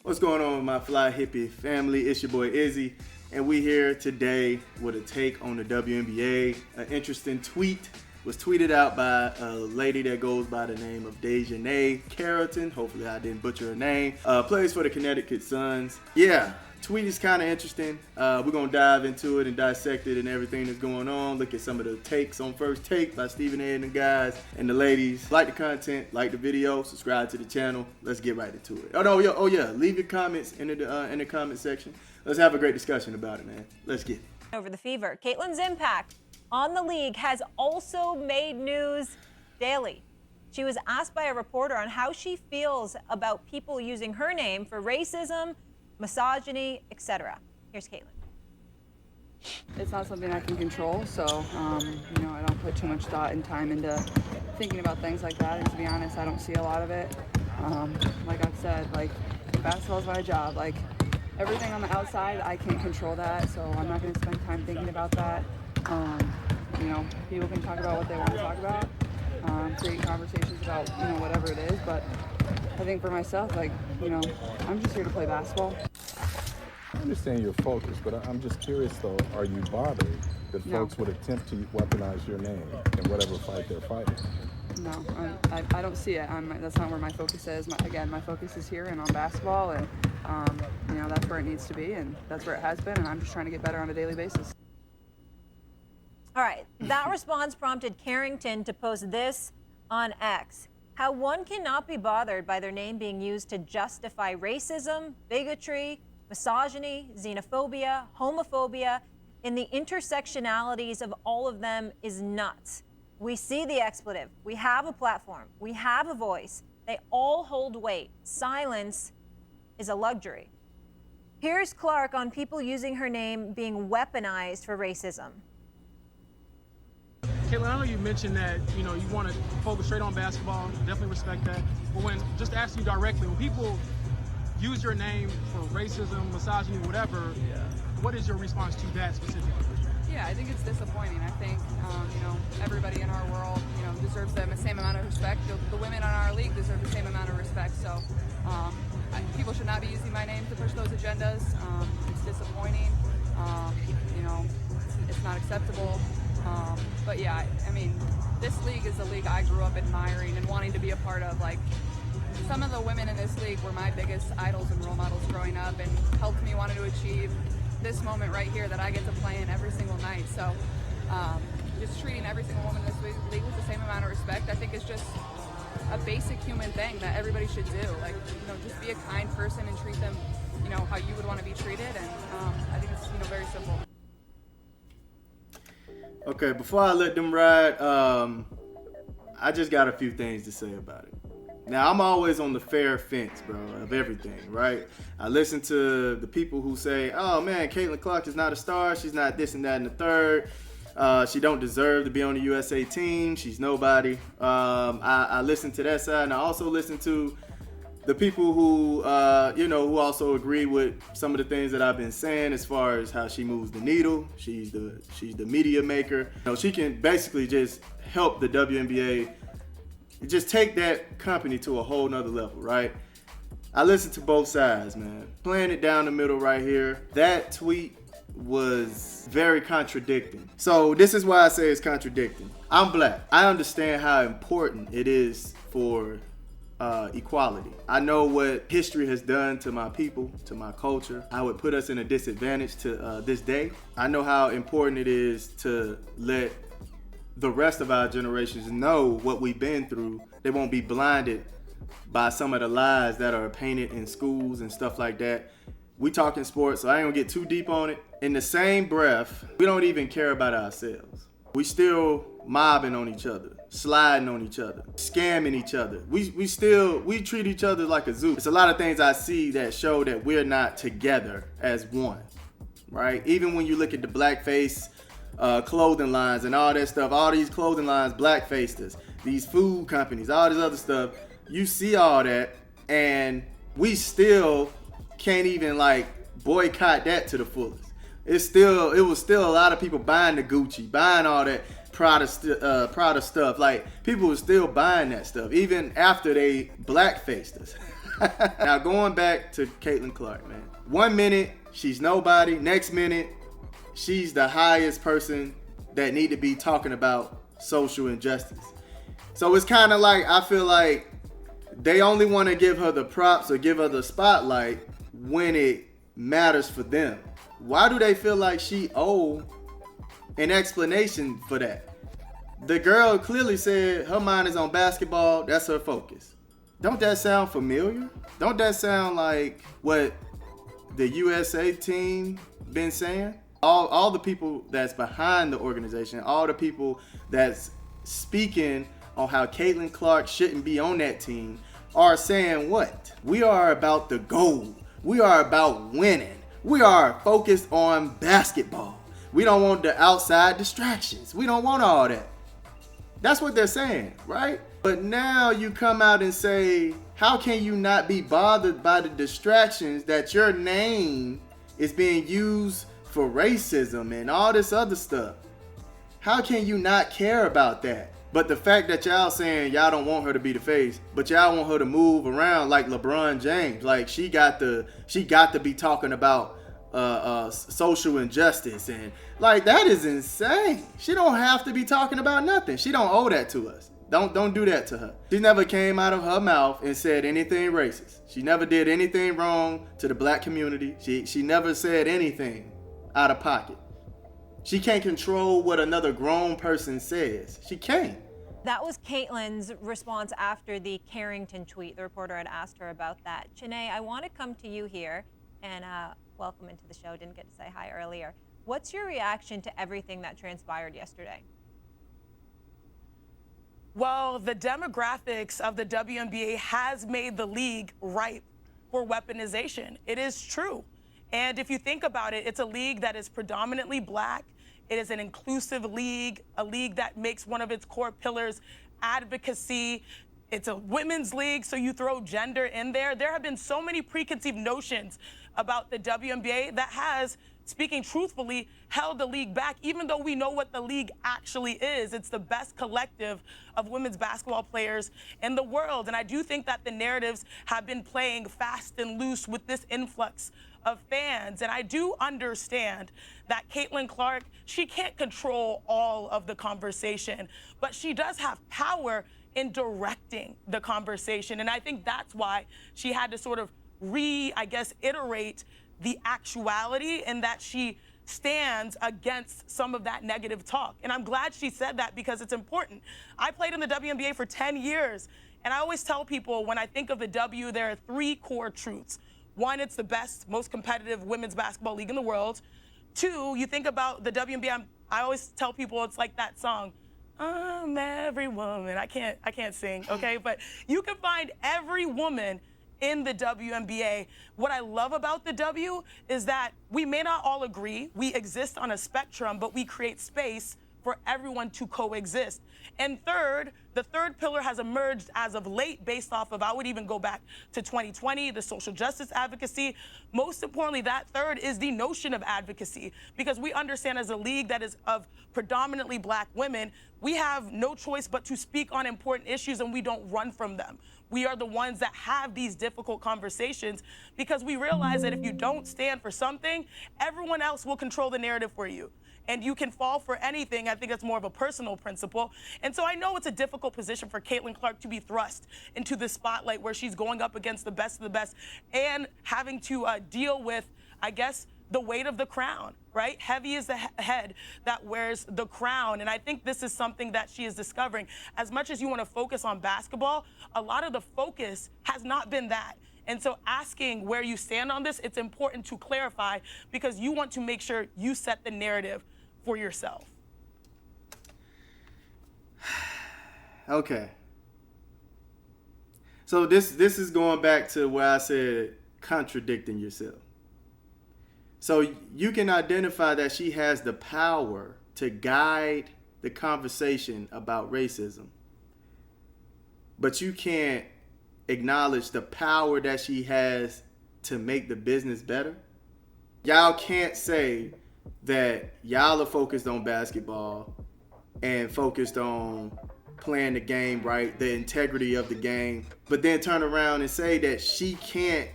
What's going on with my fly hippie family? It's your boy Izzy, and we here today with a take on the WNBA. An interesting tweet was tweeted out by a lady that goes by the name of Carrington. Hopefully I didn't butcher her name. Plays for the Connecticut Suns. Yeah, tweet is kind of interesting. We're going to dive into it and dissect it and everything that's going on. Look at some of the takes on First Take by Stephen A. and the guys and the ladies. Like the content, like the video, subscribe to the channel. Let's get right into it. Oh yeah, leave your comments in the comment section. Let's have a great discussion about it, man. Let's get it. Over the fever, Caitlyn's impact on the league has also made news daily. She was asked by a reporter on how she feels about people using her name for racism, misogyny, etc. Here's Caitlyn. It's not something I can control, so I don't put too much thought and time into thinking about things like that. And to be honest, I don't see a lot of it. Like I've said, basketball's my job. Everything on the outside, I can't control that, so I'm not going to spend time thinking about that. People can talk about what they want to talk about, create conversations about whatever it is. But I think for myself, I'm just here to play basketball. I understand your focus, but I'm just curious though, are you bothered that folks would attempt to weaponize your name in whatever fight they're fighting? No, I don't see it. That's not where my focus is. My focus is here and on basketball, and that's where it needs to be, and that's where it has been, and I'm just trying to get better on a daily basis. All right, that response prompted Carrington to post this on X. How one cannot be bothered by their name being used to justify racism, bigotry, misogyny, xenophobia, homophobia, and the intersectionalities of all of them is nuts. We see the expletive. We have a platform. We have a voice. They all hold weight. Silence is a luxury. Here's Clark on people using her name being weaponized for racism. Caitlyn, I know you mentioned that, you want to focus straight on basketball. Definitely respect that. But just to ask you directly, when people use your name for racism, misogyny, whatever, what is your response to that specifically? Yeah, I think it's disappointing. I think, everybody in our world, deserves the same amount of respect. The women on our league deserve the same amount of respect. So people should not be using my name to push those agendas. It's disappointing. It's not acceptable. But yeah, this league is a league I grew up admiring and wanting to be a part of. Some of the women in this league were my biggest idols and role models growing up and helped me want to achieve this moment right here that I get to play in every single night. So just treating every single woman in this league with the same amount of respect, I think is just a basic human thing that everybody should do. Just be a kind person and treat them, how you would want to be treated. And I think it's, very simple. Okay, before I let them ride, I just got a few things to say about it. Now, I'm always on the fair fence, bro, of everything, right? I listen to the people who say, oh, man, Caitlyn Clark is not a star. She's not this and that and the third. She don't deserve to be on the USA team. She's nobody. I listen to that side, and I also listen to the people who, who also agree with some of the things that I've been saying as far as how she moves the needle. She's the media maker. She can basically just help the WNBA just take that company to a whole nother level, right? I listen to both sides, man. Playing it down the middle right here, that tweet was very contradicting. So this is why I say it's contradicting. I'm black. I understand how important it is for equality. I know what history has done to my people, to my culture, how it put us in a disadvantage to this day. I know how important it is to let the rest of our generations know what we've been through. They won't be blinded by some of the lies that are painted in schools and stuff like that. We talking sports, so I ain't gonna get too deep on it. In the same breath, we don't even care about ourselves. We still mobbing on each other, sliding on each other, scamming each other. We treat each other like a zoo. It's a lot of things I see that show that we're not together as one, right? Even when you look at the blackface clothing lines and all that stuff, all these clothing lines blackfaced us, these food companies, all this other stuff, you see all that, and we still can't even boycott that to the fullest. It was still a lot of people buying the Gucci, buying all that Prada stuff. People were still buying that stuff even after they blackfaced us. Now going back to Caitlyn Clark, man. 1 minute, she's nobody. Next minute, she's the highest person that need to be talking about social injustice. So it's kind of like, I feel like they only want to give her the props or give her the spotlight when it matters for them. Why do they feel like she owe an explanation for that? The girl clearly said her mind is on basketball. That's her focus. Don't that sound familiar? Don't that sound like what the USA team been saying? All the people that's behind the organization, all the people that's speaking on how Caitlyn Clark shouldn't be on that team are saying what? We are about the goal. We are about winning. We are focused on basketball. We don't want the outside distractions. We don't want all that. That's what they're saying, right? But now you come out and say, how can you not be bothered by the distractions that your name is being used for racism and all this other stuff? How can you not care about that? But the fact that y'all saying y'all don't want her to be the face, but y'all want her to move around like LeBron James, like she got to be talking about social injustice, and like that is insane. She don't have to be talking about nothing. She don't owe that to us. Don't do that to her. She never came out of her mouth and said anything racist. She never did anything wrong to the black community. She never said anything out of pocket. She can't control what another grown person says. She can't. That was Caitlyn's response after the Carrington tweet. The reporter had asked her about that. Chene, I want to come to you here and welcome into the show. Didn't get to say hi earlier. What's your reaction to everything that transpired yesterday? Well, the demographics of the WNBA has made the league ripe for weaponization. It is true. And if you think about it, it's a league that is predominantly black. It is an inclusive league, a league that makes one of its core pillars advocacy. It's a women's league, so you throw gender in there. There have been so many preconceived notions about the WNBA that has, speaking truthfully, held the league back, even though we know what the league actually is. It's the best collective of women's basketball players in the world. And I do think that the narratives have been playing fast and loose with this influx of fans. And I do understand that Caitlyn Clark, she can't control all of the conversation, but she does have power in directing the conversation. And I think that's why she had to sort of iterate the actuality, and that she stands against some of that negative talk. And I'm glad she said that because it's important. I played in the WNBA for 10 years, and I always tell people when I think of the W, there are 3 core truths. 1, it's the best, most competitive women's basketball league in the world. 2, you think about the WNBA, I always tell people it's like that song, I'm every woman. I can't sing, okay? But you can find every woman in the WNBA. What I love about the W is that we may not all agree. We exist on a spectrum, but we create space for everyone to coexist. And third, the third pillar has emerged as of late based off of, I would even go back to 2020, the social justice advocacy. Most importantly, that third is the notion of advocacy, because we understand as a league that is of predominantly black women, we have no choice but to speak on important issues, and we don't run from them. We are the ones that have these difficult conversations because we realize that if you don't stand for something, everyone else will control the narrative for you. And you can fall for anything. I think it's more of a personal principle. And so I know it's a difficult position for Caitlyn Clark to be thrust into the spotlight where she's going up against the best of the best and having to deal with, I guess, the weight of the crown, right? Heavy is the head that wears the crown. And I think this is something that she is discovering. As much as you want to focus on basketball, a lot of the focus has not been that. And so asking where you stand on this, it's important to clarify because you want to make sure you set the narrative for yourself. Okay. So this is going back to where I said contradicting yourself. So you can identify that she has the power to guide the conversation about racism, but you can't acknowledge the power that she has to make the business better. Y'all can't say that y'all are focused on basketball and focused on playing the game right, the integrity of the game, but then turn around and say that she can't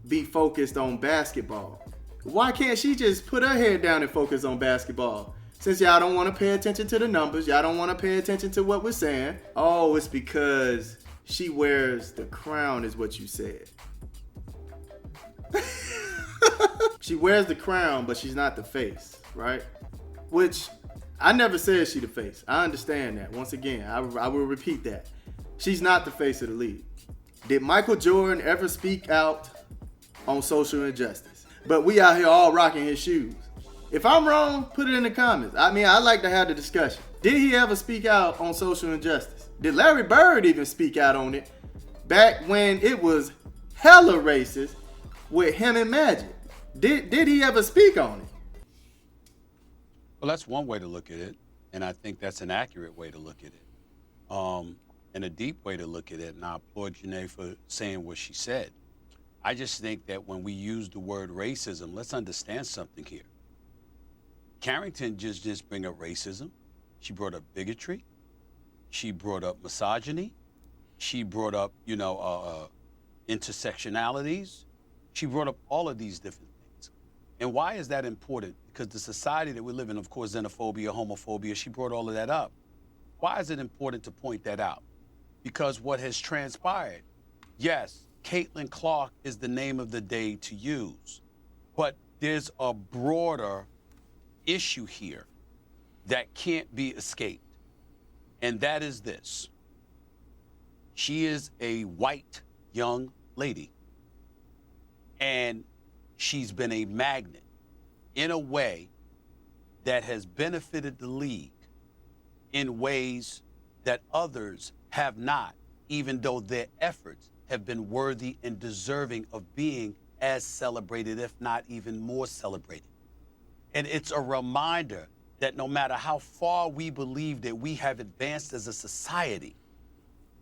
be focused on basketball. Why can't she just put her head down and focus on basketball? Since y'all don't want to pay attention to the numbers, y'all don't want to pay attention to what we're saying. Oh, it's because she wears the crown is what you said. She wears the crown, but she's not the face, right? Which I never said she the face. I understand that. Once again, I will repeat that. She's not the face of the league. Did Michael Jordan ever speak out on social injustice? But we out here all rocking his shoes. If I'm wrong, put it in the comments. I mean, I like to have the discussion. Did he ever speak out on social injustice? Did Larry Bird even speak out on it back when it was hella racist with him and Magic? Did he ever speak on it? Well, that's one way to look at it, and I think that's an accurate way to look at it. And a deep way to look at it, and I applaud Janae for saying what she said. I just think that when we use the word racism, let's understand something here. Carrington just bring up racism. She brought up bigotry. She brought up misogyny. She brought up, intersectionalities. She brought up all of these different things. And why is that important? Because the society that we live in, of course, xenophobia, homophobia, she brought all of that up. Why is it important to point that out? Because what has transpired, yes, Caitlyn Clark is the name of the day to use, but there's a broader issue here that can't be escaped, and that is this. She is a white young lady, and she's been a magnet in a way that has benefited the league in ways that others have not, even though their efforts have been worthy and deserving of being as celebrated, if not even more celebrated. And it's a reminder that no matter how far we believe that we have advanced as a society,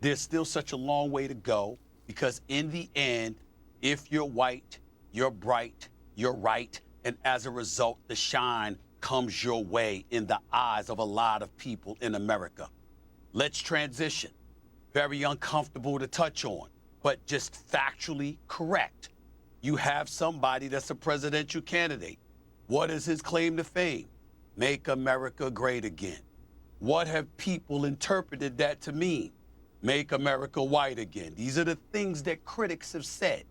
there's still such a long way to go, because in the end, if you're white, you're bright, you're right, and as a result, the shine comes your way in the eyes of a lot of people in America. Let's transition. Very uncomfortable to touch on, but just factually correct. You have somebody that's a presidential candidate. What is his claim to fame? Make America great again. What have people interpreted that to mean? Make America white again. These are the things that critics have said.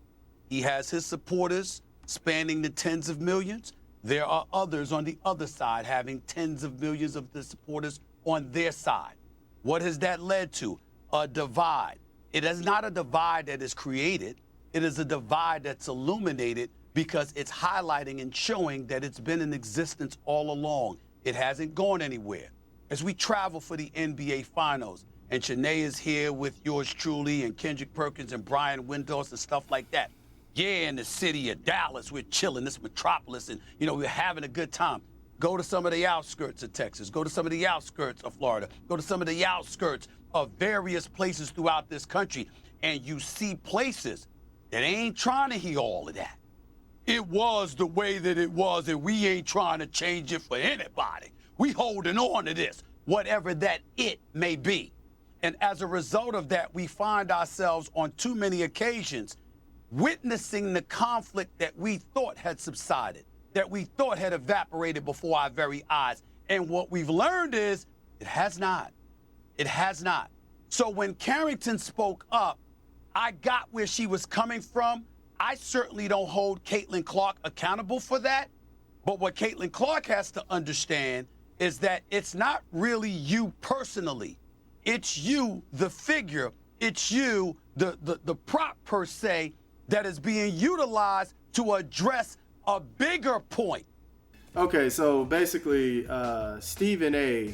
He has his supporters spanning the tens of millions. There are others on the other side having tens of millions of the supporters on their side. What has that led to? A divide. It is not a divide that is created. It is a divide that's illuminated because it's highlighting and showing that it's been in existence all along. It hasn't gone anywhere. As we travel for the NBA Finals, and Shanae is here with yours truly and Kendrick Perkins and Brian Windhorst and stuff like that. Yeah, in the city of Dallas, we're chilling, this metropolis, and, we're having a good time. Go to some of the outskirts of Texas. Go to some of the outskirts of Florida. Go to some of the outskirts of various places throughout this country, and you see places that ain't trying to hear all of that. It was the way that it was, and we ain't trying to change it for anybody. We holding on to this, whatever that it may be. And as a result of that, we find ourselves on too many occasions witnessing the conflict that we thought had subsided, that we thought had evaporated before our very eyes. And what we've learned is it has not. It has not. So when Carrington spoke up, I got where she was coming from. I certainly don't hold Caitlyn Clark accountable for that. But what Caitlyn Clark has to understand is that it's not really you personally. It's you, the figure. It's you, the prop per se, that is being utilized to address a bigger point. Okay, so basically, Stephen A.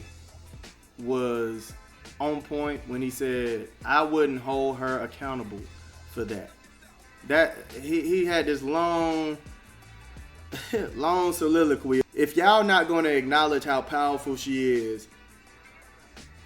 was on point when he said, I wouldn't hold her accountable for that. That he had this long soliloquy. If y'all not going to acknowledge how powerful she is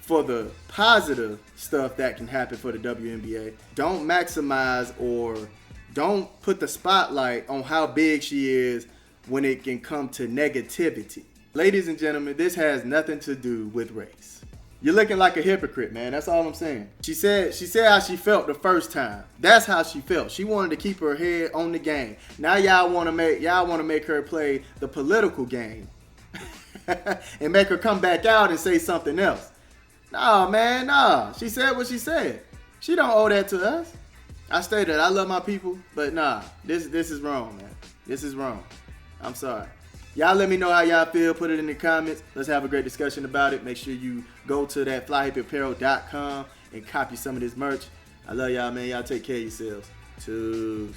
for the positive stuff that can happen for the WNBA, don't maximize or don't put the spotlight on how big she is when it can come to negativity. Ladies and gentlemen, this has nothing to do with race. You're looking like a hypocrite, man. That's all I'm saying. She said how she felt the first time. That's how she felt. She wanted to keep her head on the game. Now y'all want to make her play the political game and make her come back out and say something else. Nah, man, nah. She said what she said. She don't owe that to us. I stated I love my people, but nah, this is wrong, man. This is wrong. I'm sorry. Y'all let me know how y'all feel. Put it in the comments. Let's have a great discussion about it. Make sure you go to that flyhippieapparel.com and copy some of this merch. I love y'all, man. Y'all take care of yourselves. Twos.